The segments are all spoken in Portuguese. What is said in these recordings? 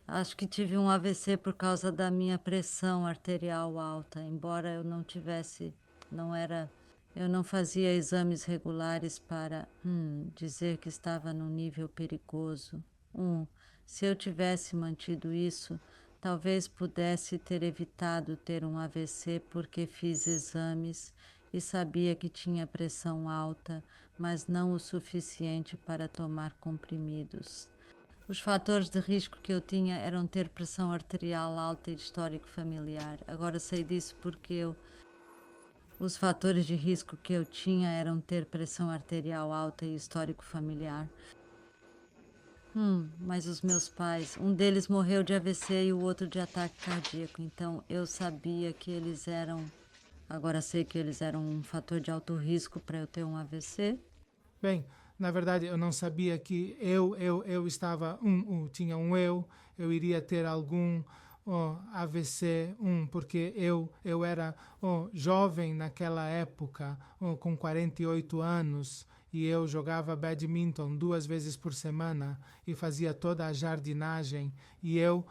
Acho que tive um AVC por causa da minha pressão arterial alta, embora eu não tivesse, não era, eu não fazia exames regulares para dizer que estava num nível perigoso. Se eu tivesse mantido isso, talvez pudesse ter evitado ter um AVC porque fiz exames e sabia que tinha pressão alta, mas não o suficiente para tomar comprimidos. Os fatores de risco que eu tinha eram ter pressão arterial alta e histórico familiar. Agora sei disso porque os fatores de risco que eu tinha eram ter pressão arterial alta e histórico familiar. Mas os meus pais, um deles morreu de AVC e o outro de ataque cardíaco, então eu sabia que eles eram. Agora sei que eles eram um fator de alto risco para eu ter um AVC. Bem, na verdade eu não sabia que eu estava, tinha eu iria ter algum AVC, porque eu era jovem naquela época, com 48 anos, e eu jogava badminton 2 vezes por semana e fazia toda a jardinagem, e eu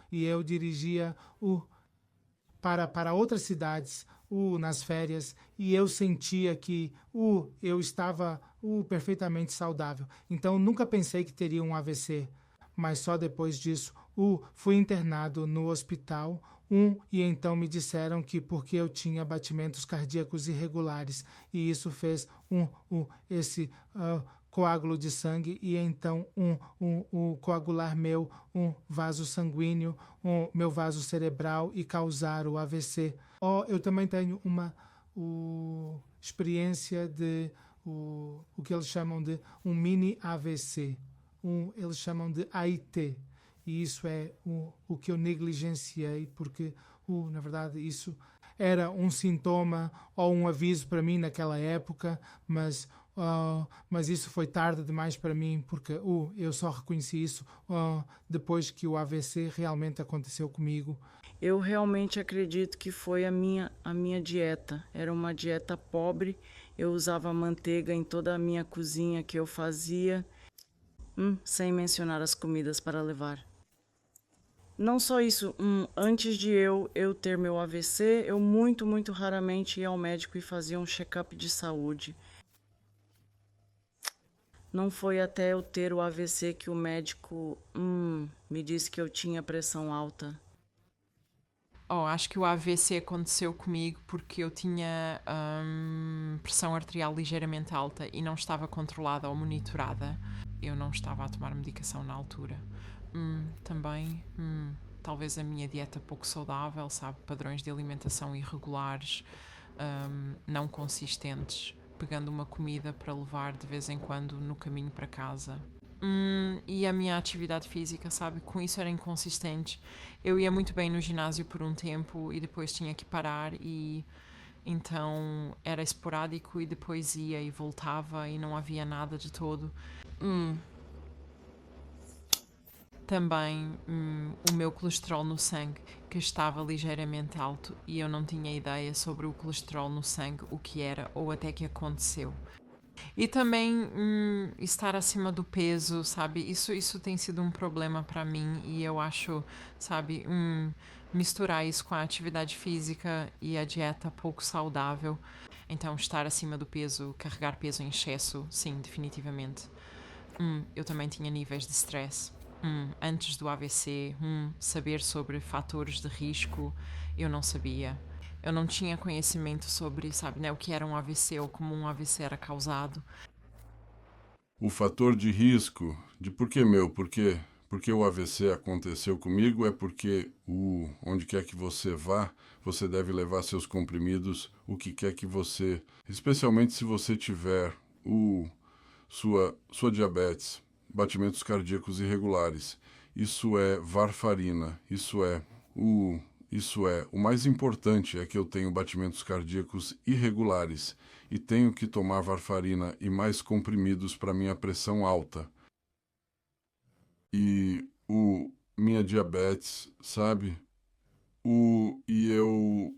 dirigia para outras cidades nas férias, e eu sentia que eu estava perfeitamente saudável. Então nunca pensei que teria um AVC, mas só depois disso fui internado no hospital e então me disseram que porque eu tinha batimentos cardíacos irregulares, e isso fez esse coágulo de sangue, e então coagular um vaso sanguíneo, meu vaso cerebral, e causar o AVC. Eu também tenho uma experiência de o que eles chamam de um mini AVC. Eles chamam de AIT. E isso é o que eu negligenciei, porque, na verdade, isso era um sintoma ou um aviso para mim naquela época, mas isso foi tarde demais para mim, porque eu só reconheci isso depois que o AVC realmente aconteceu comigo. Eu realmente acredito que foi a minha dieta. Era uma dieta pobre. Eu usava manteiga em toda a minha cozinha que eu fazia, sem mencionar as comidas para levar. Não só isso, antes de eu ter meu AVC, eu muito raramente ia ao médico e fazia um check-up de saúde. Não foi até eu ter o AVC que o médico me disse que eu tinha pressão alta. Acho que o AVC aconteceu comigo porque eu tinha pressão arterial ligeiramente alta e não estava controlada ou monitorada. Eu não estava a tomar medicação na altura. Também, talvez a minha dieta pouco saudável, sabe? Padrões de alimentação irregulares, não consistentes, pegando uma comida para levar de vez em quando no caminho para casa. E a minha atividade física, sabe? Com isso era inconsistente. Eu ia muito bem no ginásio por um tempo e depois tinha que parar, e então era esporádico, e depois ia e voltava e não havia nada de todo. Também o meu colesterol no sangue, que estava ligeiramente alto, e eu não tinha ideia sobre o colesterol no sangue, o que era ou até que aconteceu. E também estar acima do peso, sabe? Isso tem sido um problema para mim, e eu acho, sabe, misturar isso com a atividade física e a dieta pouco saudável. Então, estar acima do peso, carregar peso em excesso, sim, definitivamente. Eu também tinha níveis de stress. Antes do AVC, saber sobre fatores de risco, eu não sabia. Eu não tinha conhecimento sobre, sabe, né, o que era um AVC ou como um AVC era causado. O fator de risco, de por que meu, porque o AVC aconteceu comigo, é porque onde quer que você vá, você deve levar seus comprimidos, o que quer que você, especialmente se você tiver sua diabetes, batimentos cardíacos irregulares. Isso é varfarina, o mais importante é que eu tenho batimentos cardíacos irregulares e tenho que tomar varfarina e mais comprimidos para minha pressão alta. E minha diabetes, sabe? E eu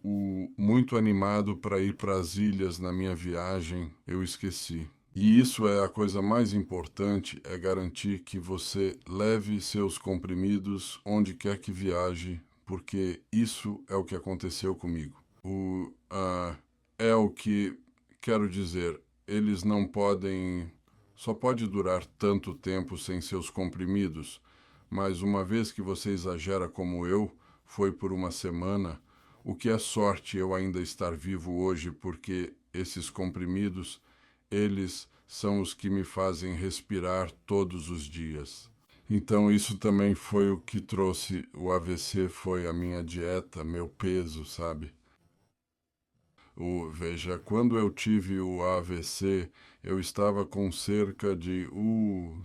muito animado para ir para as ilhas na minha viagem, eu esqueci. E isso é a coisa mais importante, é garantir que você leve seus comprimidos onde quer que viaje, porque isso é o que aconteceu comigo. É o que quero dizer, eles não podem, só pode durar tanto tempo sem seus comprimidos, mas uma vez que você exagera como eu, foi por uma semana, o que é sorte eu ainda estar vivo hoje, porque esses comprimidos, eles são os que me fazem respirar todos os dias. Então isso também foi o que trouxe o AVC, foi a minha dieta, meu peso, sabe? Veja, quando eu tive o AVC, eu estava com cerca de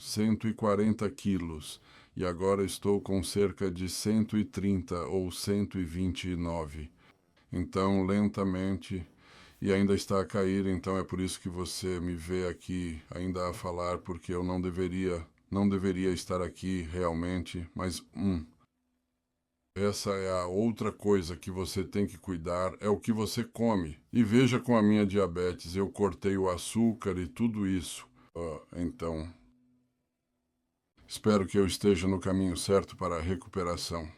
140 quilos e agora estou com cerca de 130 ou 129. Então, lentamente, e ainda está a cair, então é por isso que você me vê aqui ainda a falar, porque eu não deveria estar aqui realmente, mas essa é a outra coisa que você tem que cuidar, é o que você come. E veja com a minha diabetes, eu cortei o açúcar e tudo isso. Então, espero que eu esteja no caminho certo para a recuperação.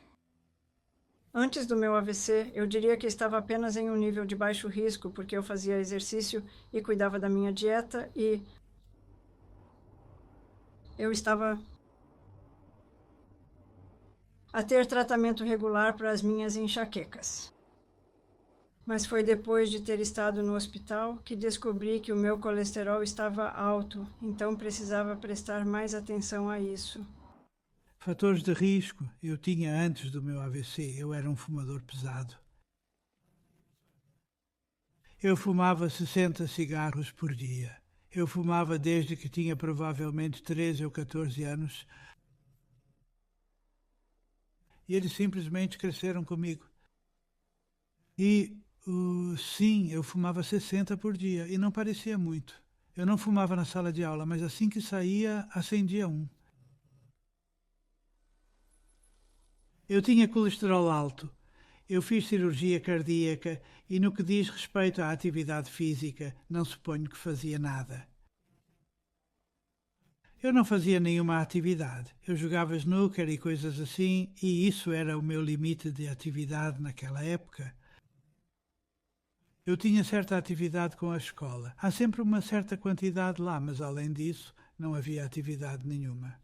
Antes do meu AVC, eu diria que estava apenas em um nível de baixo risco, porque eu fazia exercício e cuidava da minha dieta e eu estava a ter tratamento regular para as minhas enxaquecas. Mas foi depois de ter estado no hospital que descobri que o meu colesterol estava alto, então precisava prestar mais atenção a isso. Fatores de risco eu tinha antes do meu AVC. Eu era um fumador pesado. Eu fumava 60 cigarros por dia. Eu fumava desde que tinha provavelmente 13 ou 14 anos. E eles simplesmente cresceram comigo. E, sim, eu fumava 60 por dia e não parecia muito. Eu não fumava na sala de aula, mas assim que saía, acendia um. Eu tinha colesterol alto. Eu fiz cirurgia cardíaca e no que diz respeito à atividade física, não suponho que fazia nada. Eu não fazia nenhuma atividade. Eu jogava snooker e coisas assim, e isso era o meu limite de atividade naquela época. Eu tinha certa atividade com a escola. Há sempre uma certa quantidade lá, mas além disso, não havia atividade nenhuma.